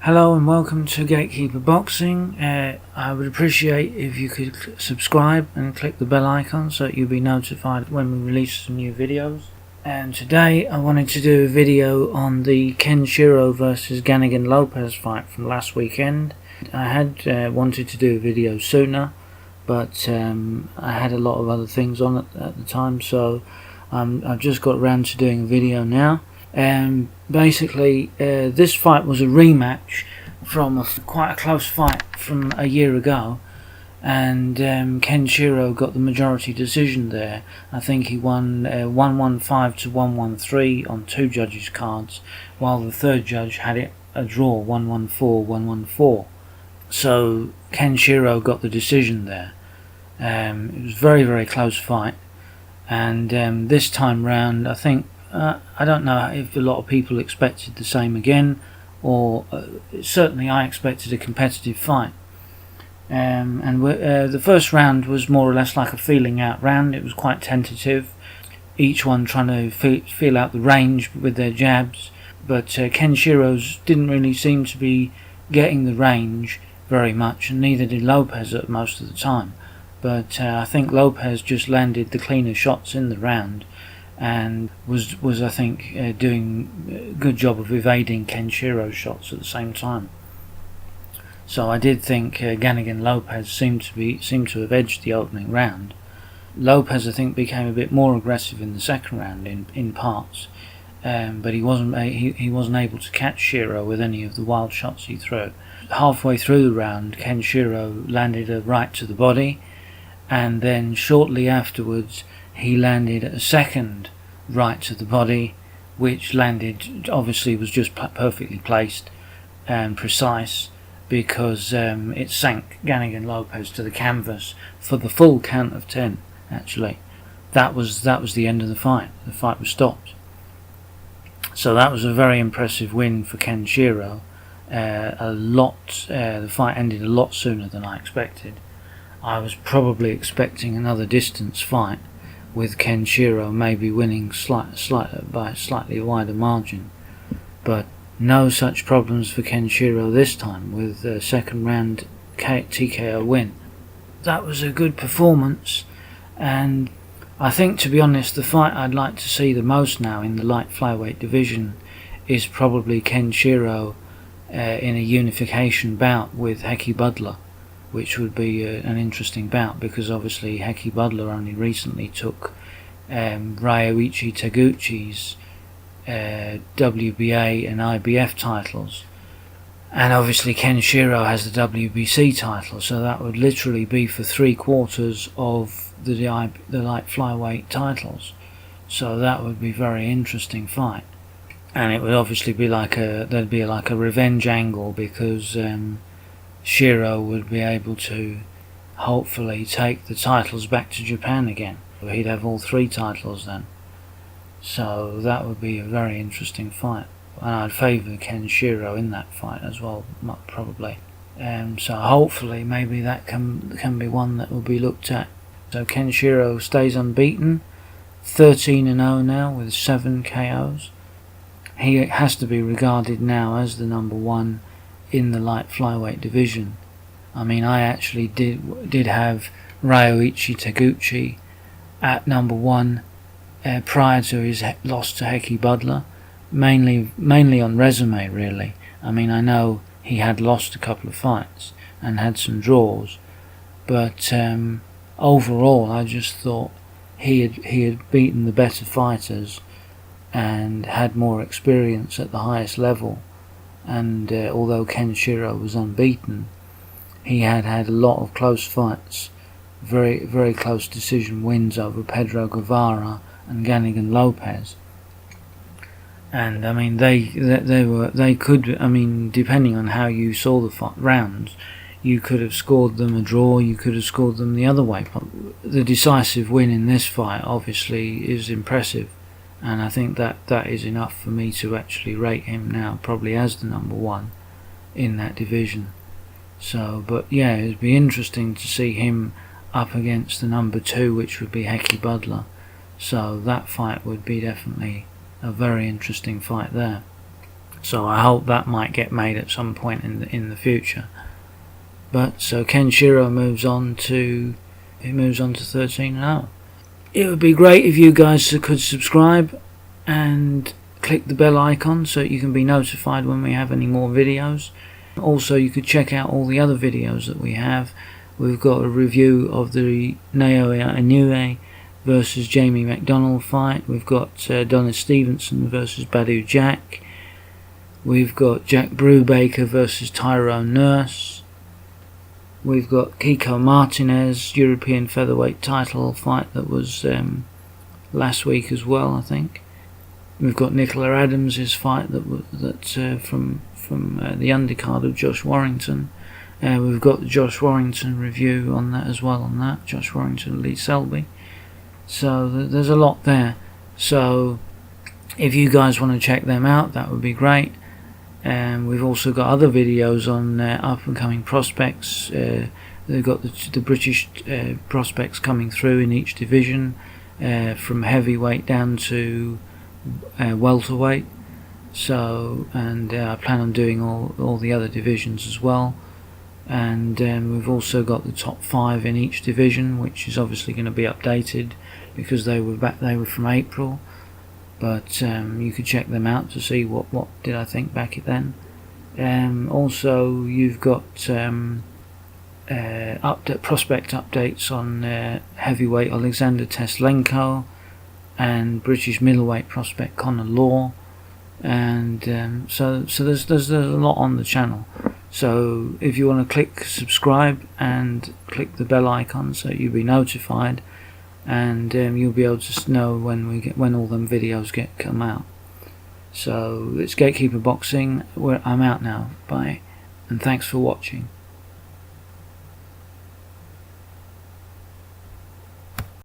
Hello and welcome to Gatekeeper Boxing. I would appreciate if you could subscribe and click the bell icon so that you'll be notified when we release some new videos. And today I wanted to do a video on the SHIRO versus GANIGAN LOPEZ fight from last weekend. I had wanted to do a video sooner, but I had a lot of other things on at the time, so I've just got around to doing a video now. Basically, this fight was a rematch from quite a close fight from a year ago, and SHIRO got the majority decision there. I think he won 115 to 113 on two judges' cards, while the third judge had it a draw, 114-114. So SHIRO got the decision there. It was a very, very close fight, and this time round, I think. I don't know if a lot of people expected the same again, or certainly I expected a competitive fight. The first round was more or less like a feeling out round. It was quite tentative, each one trying to feel out the range with their jabs, but SHIRO's didn't really seem to be getting the range very much, and neither did Lopez at most of the time. But I think Lopez just landed the cleaner shots in the round, and was I think doing a good job of evading SHIRO's shots at the same time. So I did think GANIGAN Lopez seemed to have edged the opening round. Lopez, I think, became a bit more aggressive in the second round in parts, but he wasn't able to catch SHIRO with any of the wild shots he threw. Halfway through the round, SHIRO landed a right to the body, and then shortly afterwards he landed a second right to the body, which landed, obviously was just perfectly placed and precise, because it sank GANIGAN Lopez to the canvas for the full count of 10. Actually, that was the end of the fight. The fight was stopped. So that was a very impressive win for SHIRO. The fight ended a lot sooner than I expected. I was probably expecting another distance fight, with SHIRO maybe winning by a slightly wider margin, but no such problems for SHIRO this time, with a second round TKO win. That was a good performance, and I think, to be honest, the fight I'd like to see the most now in the light flyweight division is probably SHIRO in a unification bout with Heki Butler, which would be an interesting bout, because obviously Heki Butler only recently took Ryoichi Taguchi's WBA and IBF titles, and obviously SHIRO has the WBC title, so that would literally be for 3/4 of the light flyweight titles. So that would be a very interesting fight, and it would obviously be there'd be like a revenge angle, because SHIRO would be able to hopefully take the titles back to Japan again. He'd have all 3 titles then. So that would be a very interesting fight, and I'd favour SHIRO in that fight as well, probably. So hopefully maybe that can be one that will be looked at. So SHIRO stays unbeaten, 13-0 now with 7 KOs. He has to be regarded now as the number 1 in the light flyweight division. I mean, I actually did have Ryoichi Taguchi at number 1 prior to his loss to Heki Butler, mainly on resume, really. I mean, I know he had lost a couple of fights and had some draws, but overall I just thought he had beaten the better fighters and had more experience at the highest level. And although SHIRO was unbeaten, he had a lot of close fights, very, very close decision wins over Pedro Guevara and GANIGAN Lopez. And I mean, they could, I mean, depending on how you saw the rounds, you could have scored them a draw, you could have scored them the other way. But the decisive win in this fight obviously is impressive, and I think that is enough for me to actually rate him now probably as the number 1 in that division. So, but yeah, it'd be interesting to see him up against the number 2, which would be Heki Butler. So that fight would be definitely a very interesting fight there. So I hope that might get made at some point in the future. But so Ken Shiro moves on to 13-0. It would be great if you guys could subscribe and click the bell icon so you can be notified when we have any more videos. Also, you could check out all the other videos that we have. We've got a review of the Naoya Inoue versus Jamie McDonald fight. We've got Donis Stevenson versus Badu Jack. We've got Jack Brubaker versus Tyrone Nurse. We've got Kiko Martinez European featherweight title fight that was last week as well, I think. We've got Nicola Adams' fight from the undercard of Josh Warrington. We've got the Josh Warrington review on that as well. Josh Warrington, Lee Selby. So there's a lot there. So if you guys want to check them out, that would be great. We've also got other videos on up and coming prospects. They've got the British prospects coming through in each division, from heavyweight down to welterweight. So, and I plan on doing all the other divisions as well. And we've also got the top 5 in each division, which is obviously going to be updated because they were from April. But you could check them out to see what did I think back then. Also, you've got prospect updates on heavyweight Alexander Teslenko and British middleweight prospect Conor Law, and so there's a lot on the channel. So if you want to click subscribe and click the bell icon so you'll be notified, and you'll be able to know when all them videos come out. So it's Gatekeeper Boxing. I'm out now. Bye, and thanks for watching.